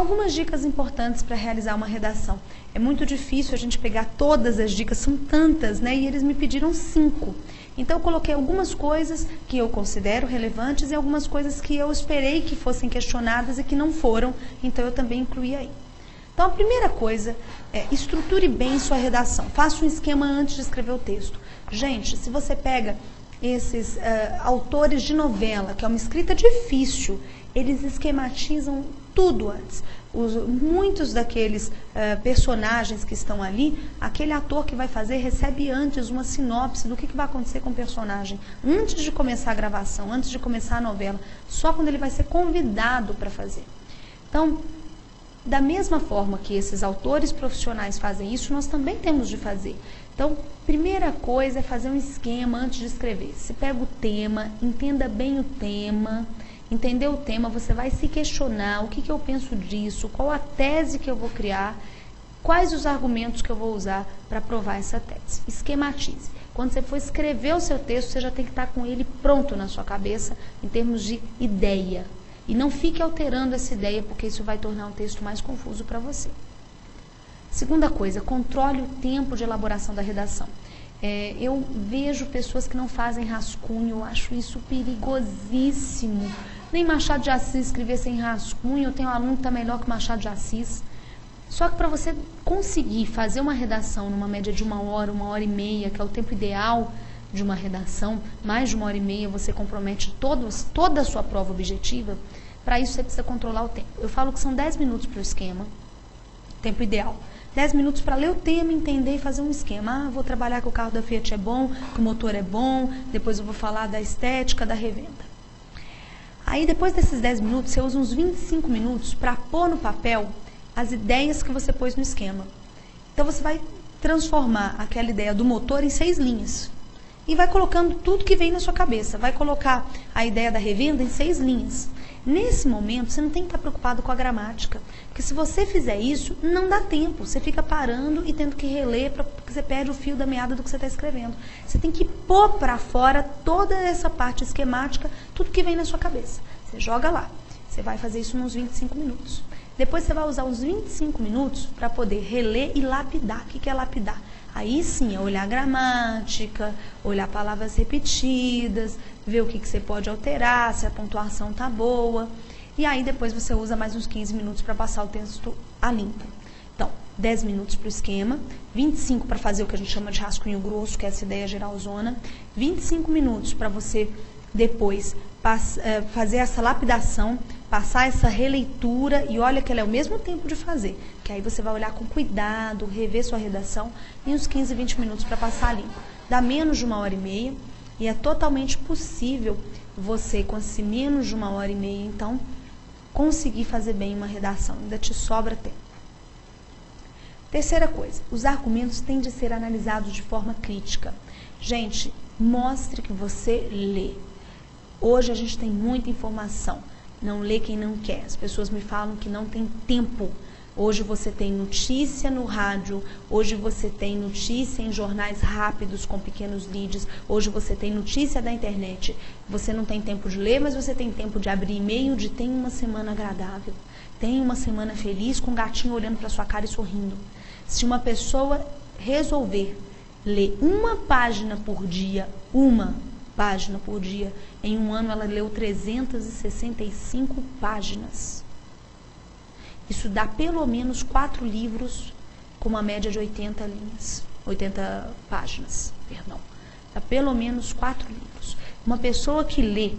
Algumas dicas importantes para realizar uma redação. É muito difícil a gente pegar todas as dicas, são tantas, né? E eles me pediram 5. Então, eu coloquei algumas coisas que eu considero relevantes e algumas coisas que eu esperei que fossem questionadas e que não foram, então eu também incluí aí. Então, a primeira coisa é estruture bem sua redação. Faça um esquema antes de escrever o texto. Gente, se você pega esses autores de novela, que é uma escrita difícil, eles esquematizam tudo antes. Muitos daqueles personagens que estão ali, aquele ator que vai fazer recebe antes uma sinopse do que vai acontecer com o personagem, antes de começar a gravação, antes de começar a novela, só quando ele vai ser convidado para fazer. Então, da mesma forma que esses autores profissionais fazem isso, nós também temos de fazer. Então, primeira coisa é fazer um esquema antes de escrever. Se pega o tema, entenda bem o tema. Entender o tema, você vai se questionar o que eu penso disso, qual a tese que eu vou criar, quais os argumentos que eu vou usar para provar essa tese. Esquematize. Quando você for escrever o seu texto, você já tem que estar com ele pronto na sua cabeça, em termos de ideia. E não fique alterando essa ideia, porque isso vai tornar um texto mais confuso para você. Segunda coisa, controle o tempo de elaboração da redação. Eu vejo pessoas que não fazem rascunho, eu acho isso perigosíssimo. Nem Machado de Assis escrever sem rascunho, eu tenho um aluno que está melhor que Machado de Assis. Só que para você conseguir fazer uma redação numa média de 1 hora e meia, que é o tempo ideal de uma redação, mais de 1 hora e meia, você compromete toda a sua prova objetiva, para isso você precisa controlar o tempo. Eu falo que são 10 minutos para o esquema, tempo ideal. 10 minutos para ler o tema, entender e fazer um esquema. Vou trabalhar que o carro da Fiat é bom, que o motor é bom, depois eu vou falar da estética, da revenda. Aí, depois desses 10 minutos, você usa uns 25 minutos para pôr no papel as ideias que você pôs no esquema. Então, você vai transformar aquela ideia do motor em 6 linhas. E vai colocando tudo que vem na sua cabeça. Vai colocar a ideia da revenda em 6 linhas. Nesse momento, você não tem que estar preocupado com a gramática. Porque se você fizer isso, não dá tempo. Você fica parando e tendo que reler, porque você perde o fio da meada do que você está escrevendo. Você tem que pôr para fora toda essa parte esquemática, tudo que vem na sua cabeça. Você joga lá. Você vai fazer isso nos 25 minutos. Depois você vai usar os 25 minutos para poder reler e lapidar. O que é lapidar? Aí sim, é olhar a gramática, olhar palavras repetidas, ver o que você pode alterar, se a pontuação está boa. E aí depois você usa mais uns 15 minutos para passar o texto a limpo. Então, 10 minutos para o esquema, 25 para fazer o que a gente chama de rascunho grosso, que é essa ideia geralzona, 25 minutos para você depois fazer essa lapidação, passar essa releitura, e olha que ela é o mesmo tempo de fazer, que aí você vai olhar com cuidado, rever sua redação, e uns 15, 20 minutos para passar limpo. Dá menos de 1 hora e meia, e é totalmente possível você, com esse menos de 1 hora e meia, então, conseguir fazer bem uma redação, ainda te sobra tempo. Terceira coisa, os argumentos têm de ser analisados de forma crítica. Gente, mostre que você lê. Hoje a gente tem muita informação. Não lê quem não quer. As pessoas me falam que não tem tempo. Hoje você tem notícia no rádio, hoje você tem notícia em jornais rápidos com pequenos leads, hoje você tem notícia da internet. Você não tem tempo de ler, mas você tem tempo de abrir e-mail, de ter uma semana agradável. Tem uma semana feliz com um gatinho olhando para sua cara e sorrindo. Se uma pessoa resolver ler uma página por dia, em um ano ela leu 365 páginas. Isso dá pelo menos 4 livros com uma média de 80 páginas. Dá pelo menos 4 livros. Uma pessoa que lê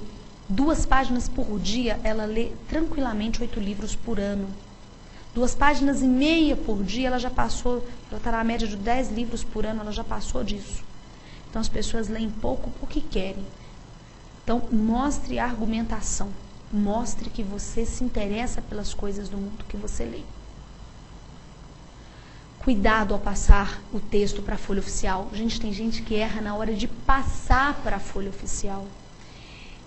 2 páginas por dia, ela lê tranquilamente 8 livros por ano. 2,5 páginas por dia, ela está na média de 10 livros por ano, ela já passou disso. Então, as pessoas leem pouco porque querem. Então, mostre a argumentação. Mostre que você se interessa pelas coisas do mundo que você lê. Cuidado ao passar o texto para a folha oficial. Gente, tem gente que erra na hora de passar para a folha oficial.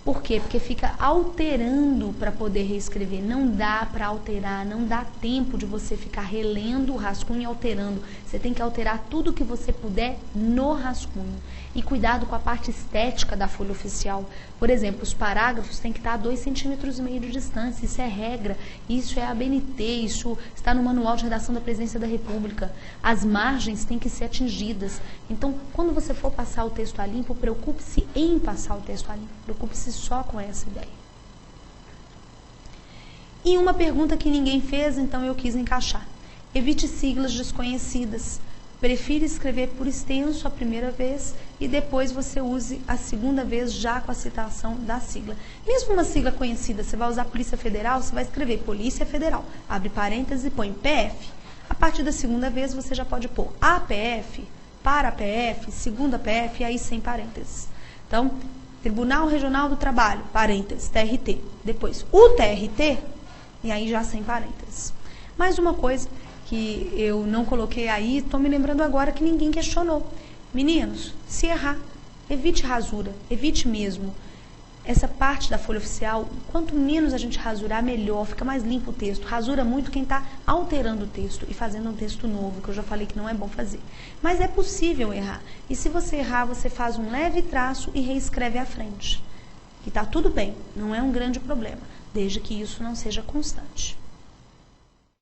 Por quê? Porque fica alterando para poder reescrever. Não dá para alterar, não dá tempo de você ficar relendo o rascunho e alterando. Você tem que alterar tudo que você puder no rascunho. E cuidado com a parte estética da folha oficial. Por exemplo, os parágrafos têm que estar a 2,5 cm de distância. Isso é regra, isso é ABNT, isso está no Manual de Redação da Presidência da República. As margens têm que ser atingidas. Então, quando você for passar o texto a limpo, preocupe-se em passar o texto a limpo. Preocupe-se só com essa ideia. E uma pergunta que ninguém fez, então eu quis encaixar. Evite siglas desconhecidas. Prefira escrever por extenso a primeira vez e depois você use a segunda vez já com a citação da sigla. Mesmo uma sigla conhecida, você vai usar Polícia Federal, você vai escrever Polícia Federal, abre parênteses e põe PF. A partir da segunda vez você já pode pôr APF, para PF, segunda PF e aí sem parênteses. Então, Tribunal Regional do Trabalho, parênteses, TRT. Depois, o TRT, e aí já sem parênteses. Mais uma coisa que eu não coloquei aí, estou me lembrando agora que ninguém questionou. Meninos, se errar, evite rasura, evite mesmo. Essa parte da folha oficial, quanto menos a gente rasurar, melhor, fica mais limpo o texto. Rasura muito quem está alterando o texto e fazendo um texto novo, que eu já falei que não é bom fazer. Mas é possível errar. E se você errar, você faz um leve traço e reescreve à frente. E está tudo bem, não é um grande problema, desde que isso não seja constante.